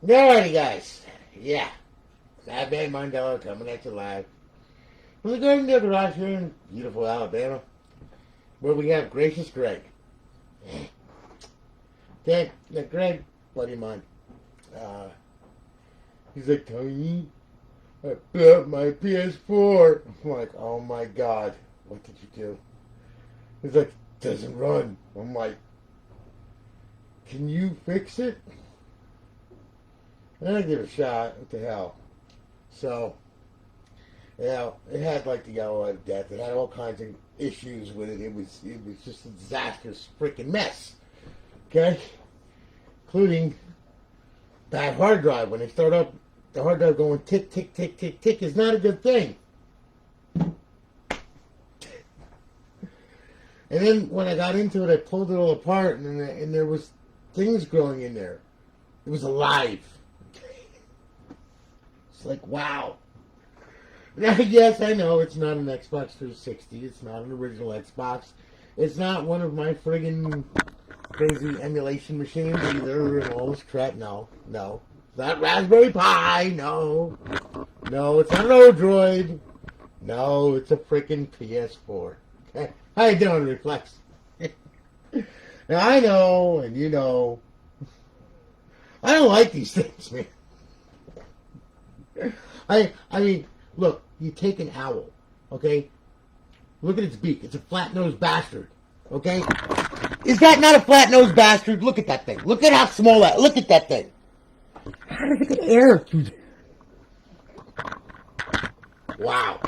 Alrighty, guys. Yeah. Sad Man Mandela coming at you live from the Garden Hill Garage here in beautiful Alabama, where we have gracious Greg. That Greg, buddy of mine, he's like, Tony, I blew up my ps4. I'm like, oh my God, what did you do? He's like, it doesn't run. I'm like, can you fix it? And I give it a shot. What the hell? So, it had like the yellow light of death. It had all kinds of issues with it. It was just a disastrous freaking mess. Okay? Including bad hard drive. When they start up, the hard drive going tick, tick, tick, tick, tick is not a good thing. And then when I got into it, I pulled it all apart, and there was things growing in there. It was alive. It's like, wow. Now, yes, I know it's not an Xbox 360. It's not an original Xbox. It's not one of my friggin' crazy emulation machines either and all this crap. No. It's not Raspberry Pi. No. It's not an Odroid. No, it's a freaking PS4. Okay? How you doing, Reflex? Now, I know, and you know, I don't like these things, man. I mean, look, you take an owl, okay? Look at its beak. It's a flat-nosed bastard, okay? Is that not a flat-nosed bastard? Look at that thing. Look at how small that. Look at that thing. How does it get air through there? Wow.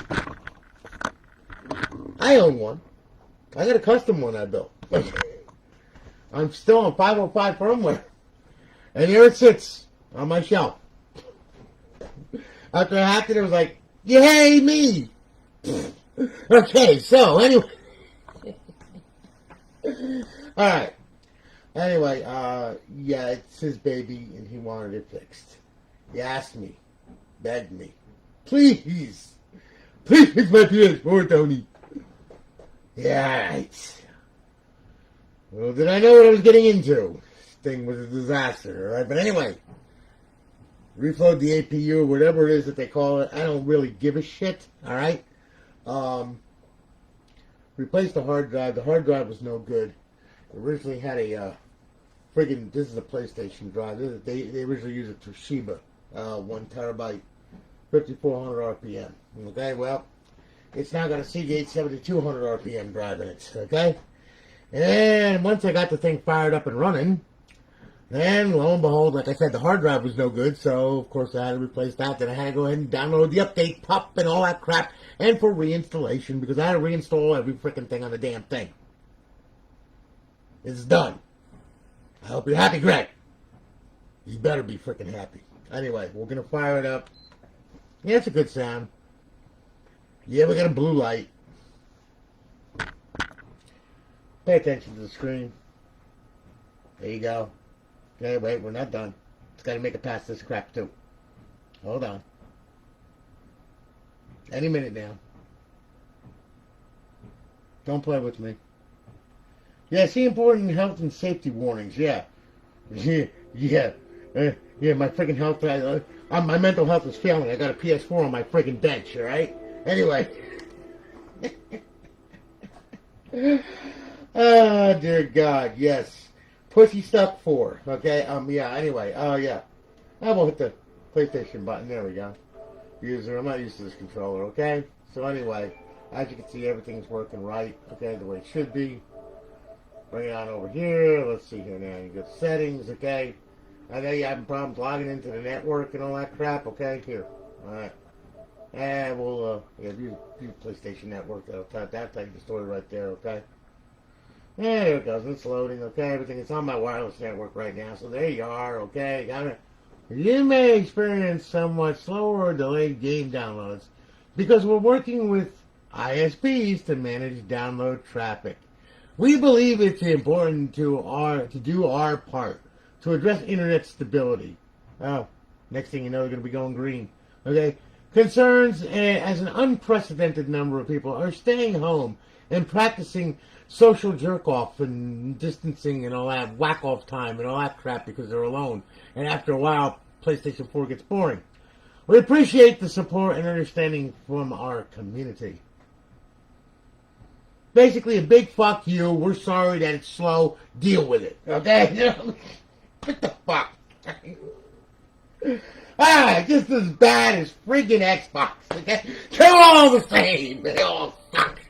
I own one. I got a custom one I built. I'm still on 505 firmware. And there it sits on my shelf. After I hacked it, it was like, yay, me! Okay, so, anyway. Alright. Anyway, yeah, it's his baby, and he wanted it fixed. He asked me, begged me, please fix my PS4, Tony. Yeah, right. Well, did I know what I was getting into? This thing was a disaster, alright? But anyway, reflowed the APU, whatever it is that they call it. I don't really give a shit, alright? Replaced the hard drive. The hard drive was no good. It originally had a friggin', this is a PlayStation drive. They originally used a Toshiba 1 terabyte, 5400 RPM. Okay, well, it's now got a Seagate 7200 RPM drive in it, okay? And once I got the thing fired up and running, then lo and behold, like I said, the hard drive was no good, so of course I had to replace that. Then I had to go ahead and download the update pup and all that crap, and for reinstallation, because I had to reinstall every freaking thing on the damn thing. It's done. I hope you're happy, Greg. You better be freaking happy. Anyway, we're gonna fire it up. Yeah, it's a good sound. Yeah, we got a blue light. Pay attention to the screen. There you go. Okay, wait, we're not done. It's got to make it past this crap, too. Hold on. Any minute now. Don't play with me. Yeah, see important health and safety warnings. Yeah. Yeah, my freaking health, my mental health is failing. I got a PS4 on my freaking bench, alright? Anyway. Oh, dear God, yes. Pussy Stuck 4. Okay, yeah, anyway, yeah. I will hit the PlayStation button. There we go. I'm not used to this controller, okay? So anyway, as you can see, everything's working right, okay, the way it should be. Bring it on over here. Let's see here now. You got settings, okay? I know you're having problems logging into the network and all that crap, okay? Here. Alright. And we'll, yeah, view PlayStation Network. That'll tell you the story right there, okay? Yeah, there it goes. It's loading, okay? Everything is on my wireless network right now. So there you are, okay? You may experience somewhat slower or delayed game downloads because we're working with ISPs to manage download traffic. We believe it's important to do our part to address internet stability. Oh, next thing you know, they're going to be going green. Okay? Concerns as an unprecedented number of people are staying home and practicing social jerk-off and distancing and all that whack-off time and all that crap because they're alone. And after a while, PlayStation 4 gets boring. We appreciate the support and understanding from our community. Basically, a big fuck you. We're sorry that it's slow. Deal with it. Okay? What the fuck? Just as bad as freaking Xbox. Okay? They're all the same. They all suck.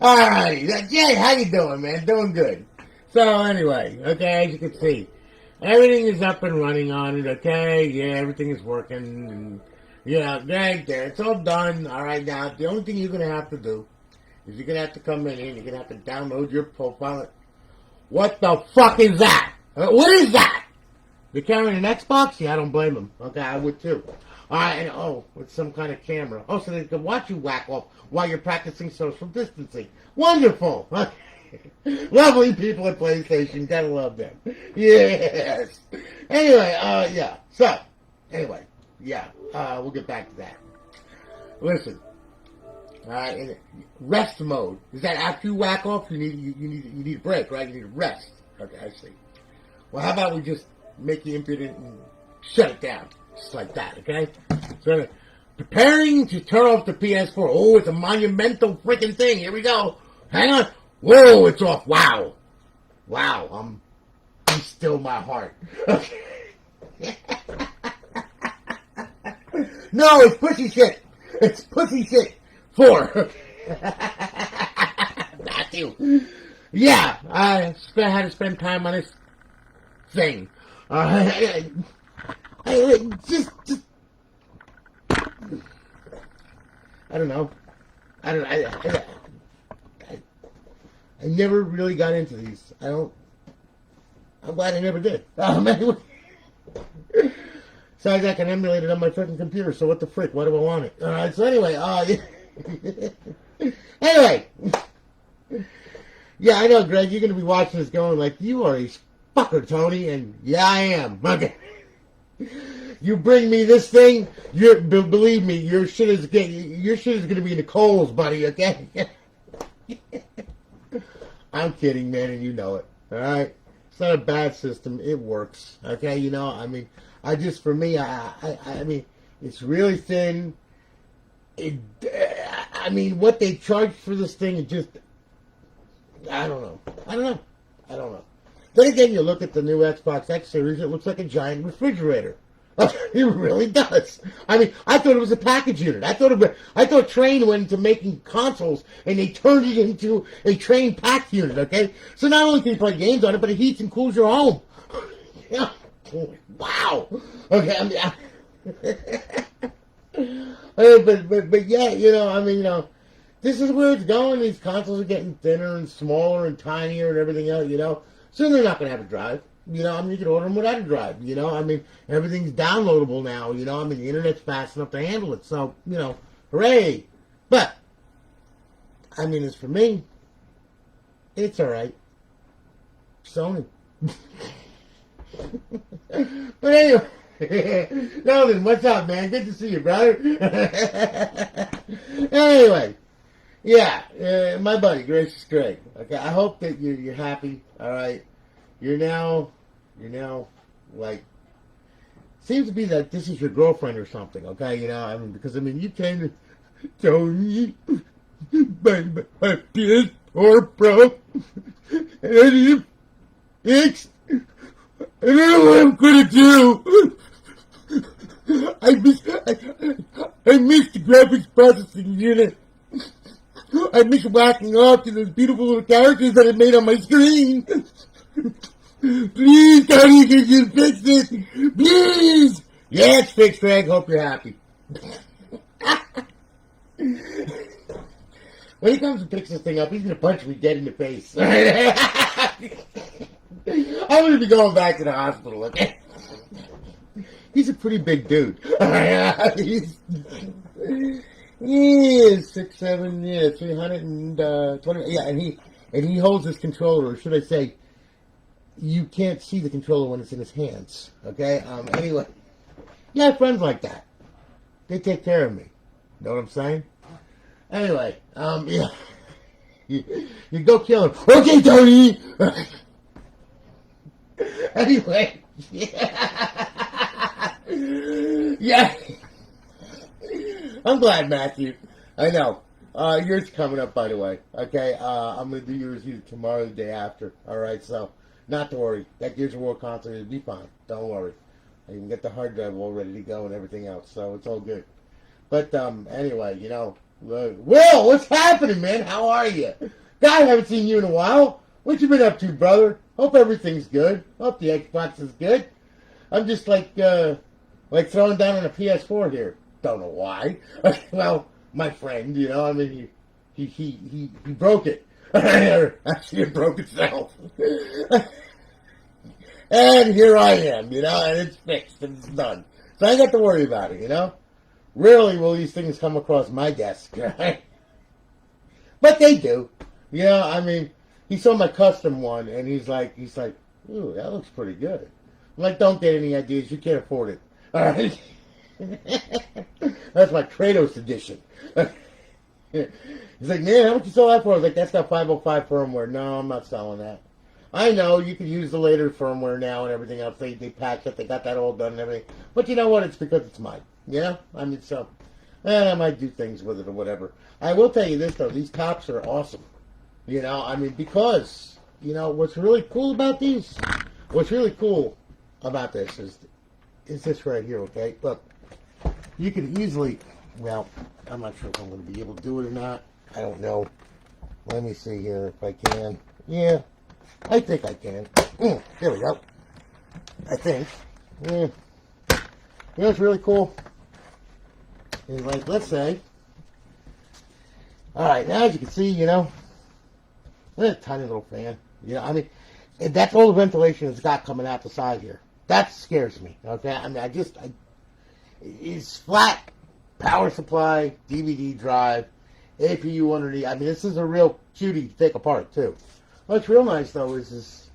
Alright. Jay, how you doing, man? Doing good. So, anyway, okay, as you can see, everything is up and running on it, okay? Yeah, everything is working. And, right there. It's all done. Alright, now, the only thing you're going to have to do is you're going to have to come in here and you're going to have to download your profile. What the fuck is that? What is that? You're carrying an Xbox? Yeah, I don't blame them. Okay, I would too. Alright, and it's some kind of camera. Oh, so they can watch you whack off while you're practicing social distancing. Wonderful! Lovely people at PlayStation. Gotta love them. Yes! Anyway, yeah. So, anyway, yeah. We'll get back to that. Listen. Alright, rest mode. Is that after you whack off? You need a break, right? You need a rest. Okay, I see. Well, how about we just make you impudent and shut it down. Just like that, okay? So, preparing to turn off the ps4. Oh, it's a monumental freaking thing. Here we go. Hang on. Whoa, it's off. Wow. Wow, be still my heart. Okay. No, it's pussy shit. It's pussy shit. 4. Matthew. Yeah, I had to spend time on this thing. Just I don't know. I never really got into these. I'm glad I never did. Anyway. Besides, I can emulate it on my freaking computer, so what the frick? Why do I want it? Alright, so anyway, anyway. Yeah, I know, Greg, you're going to be watching this going like, you are a fucker, Tony, and yeah, I am. Okay. You bring me this thing, believe me, your shit is going to be in the coals, buddy, okay? I'm kidding, man, and you know it, alright? It's not a bad system, it works, okay? You know, I mean, for me, I mean, it's really thin. I mean, what they charge for this thing is just, I don't know. Then again, you look at the new Xbox X Series, it looks like a giant refrigerator. It really does. I mean, I thought it was a package unit. I thought Train went into making consoles and they turned it into a Train pack unit, okay? So not only can you play games on it, but it heats and cools your home. Yeah. Wow. Okay, I mean, but yeah, you know, I mean, you know, this is where it's going. These consoles are getting thinner and smaller and tinier and everything else, you know. Soon they're not going to have a drive. You know, I mean, you can order them without a drive, you know. I mean, everything's downloadable now, you know. I mean, the internet's fast enough to handle it. So, you know, hooray. But, I mean, as for me, it's all right. Sony. But anyway, Nolan, what's up, man? Good to see you, brother. Anyway, yeah, my buddy, Gracious Greg. Okay, I hope that you're happy. All right, you're now like, seems to be that this is your girlfriend or something. Okay, you know, I mean, because I mean, you came to Tony, my PS4 Pro, and it's. I don't know what I'm gonna do. I missed the graphics processing unit. I miss whacking off to those beautiful little characters that I made on my screen. Please, Tony, can you fix this? Please. Yeah, it's fixed, Greg. Hope you're happy. When he comes to fix this thing up, he's gonna punch me dead in the face. I'm going to be going back to the hospital, okay? He's a pretty big dude. He's 6'7", yeah, 320, yeah, and he holds his controller, or should I say, you can't see the controller when it's in his hands, okay? Anyway, yeah, I have friends like that. They take care of me. Know what I'm saying? Anyway, yeah. You go kill him. Okay, Tony! Anyway, yeah. Yeah. I'm glad, Matthew. I know. Yours coming up, by the way. Okay, I'm going to do yours either tomorrow or the day after. All right, so not to worry. That Gears of War console will be fine. Don't worry. I can get the hard drive all ready to go and everything else, so it's all good. But anyway, Will, what's happening, man? How are you? God, I haven't seen you in a while. What you been up to, brother? Hope everything's good. Hope the Xbox is good. I'm just like throwing down on a ps4 here. Don't know why. Well, my friend, he broke it. Actually, it broke itself. And here I am, and it's fixed and it's done. So I ain't got to worry about it, Rarely will these things come across my desk, right? But they do. He saw my custom one, and he's like, ooh, that looks pretty good. I'm like, don't get any ideas. You can't afford it. All right? That's my Kratos edition. He's like, man, how much you sell that for? I was like, that's got 505 firmware. No, I'm not selling that. I know you can use the later firmware now and everything else. They patch it. They got that all done and everything. But you know what? It's because it's mine. So I might do things with it or whatever. I will tell you this, though. These tops are awesome. Because, what's really cool about these? What's really cool about this is this right here, okay? Look, you can easily, well, I'm not sure if I'm going to be able to do it or not. I don't know. Let me see here if I can. Yeah, I think I can. There we go. I think. Yeah. What's really cool is, like, let's say, all right, now as you can see, look at that tiny little fan. That's all the ventilation it's got coming out the side here. That scares me, okay? It's flat power supply, DVD drive, APU underneath. This is a real cutie to take apart, too. What's real nice, though, is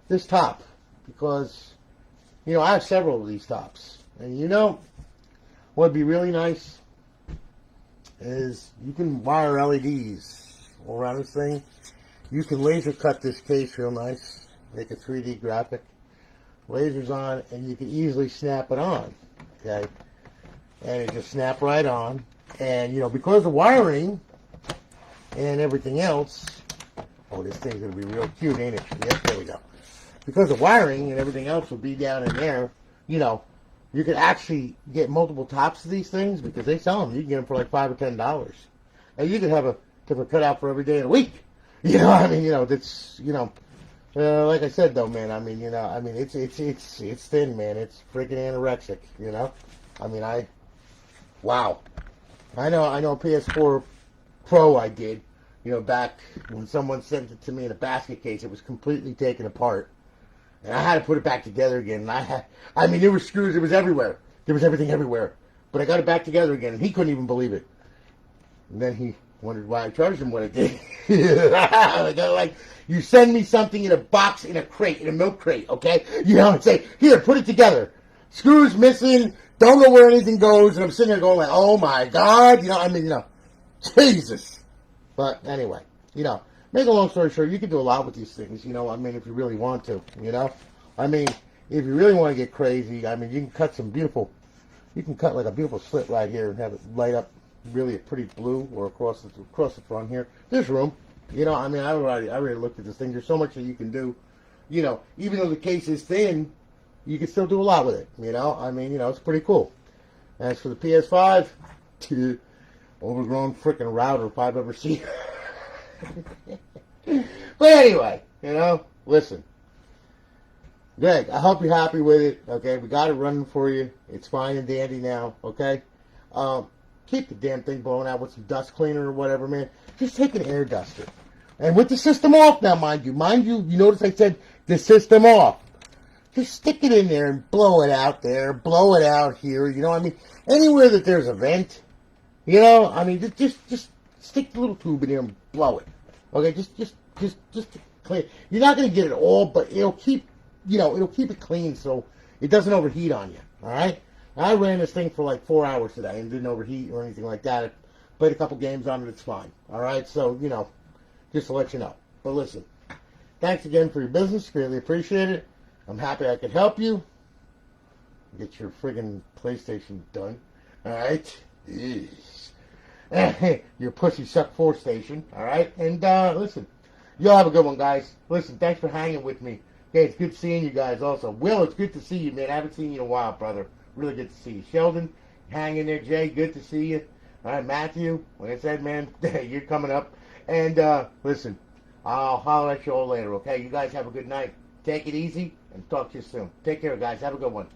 this top. Because, I have several of these tops. And what would be really nice is you can wire LEDs all around this thing. You can laser cut this case real nice. Make a 3D graphic. Lasers on, and you can easily snap it on. Okay? And it just snap right on. And, because the wiring and everything else, oh, this thing's going to be real cute, ain't it? Yes, there we go. Because the wiring and everything else will be down in there, you could actually get multiple tops of these things because they sell them. You can get them for like $5 or $10. And you could have a different cutout for every day of the week. That's, like I said, though, man, it's thin, man. It's freaking anorexic, wow. I know PS4 Pro I did, back when someone sent it to me in a basket case. It was completely taken apart. And I had to put it back together again. And there were screws. It was everywhere. There was everything everywhere. But I got it back together again, and he couldn't even believe it. And then he wondered why I charged him what I did. Like, you send me something in a box, in a crate, in a milk crate, okay? And say, here, put it together. Screws missing, don't know where anything goes, and I'm sitting there going like, oh my God, Jesus. But anyway, make a long story short, you can do a lot with these things, if you really want to, if you really want to get crazy, you can cut like a beautiful slit right here and have it light up really a pretty blue or across the front here. There's room, I already looked at this thing. There's so much that you can do, even though the case is thin, you can still do a lot with it, it's pretty cool. As for the PS5, overgrown freaking router if I've ever seen. But anyway, listen. Greg, I hope you're happy with it, okay? We got it running for you. It's fine and dandy now, okay? Keep the damn thing blowing out with some dust cleaner or whatever, man. Just take an air duster. And with the system off now, mind you, you notice I said the system off. Just stick it in there and blow it out there, blow it out here, anywhere that there's a vent, just stick the little tube in there and blow it. Okay, just clean. You're not going to get it all, but it'll keep it clean so it doesn't overheat on you, all right? I ran this thing for like 4 hours today and didn't overheat or anything like that. I played a couple games on it, it's fine, all right? So, just to let you know. But listen, thanks again for your business, greatly appreciate it. I'm happy I could help you. Get your friggin' PlayStation done. Alright? Your pussy suck 4 station. Alright? And listen, y'all have a good one, guys. Listen, thanks for hanging with me. Okay, it's good seeing you guys also. Will, it's good to see you, man. I haven't seen you in a while, brother. Really good to see you. Sheldon, hang in there. Jay, good to see you. All right, Matthew, like I said, man, you're coming up. And listen, I'll holler at you all later, okay? You guys have a good night. Take it easy and talk to you soon. Take care, guys. Have a good one.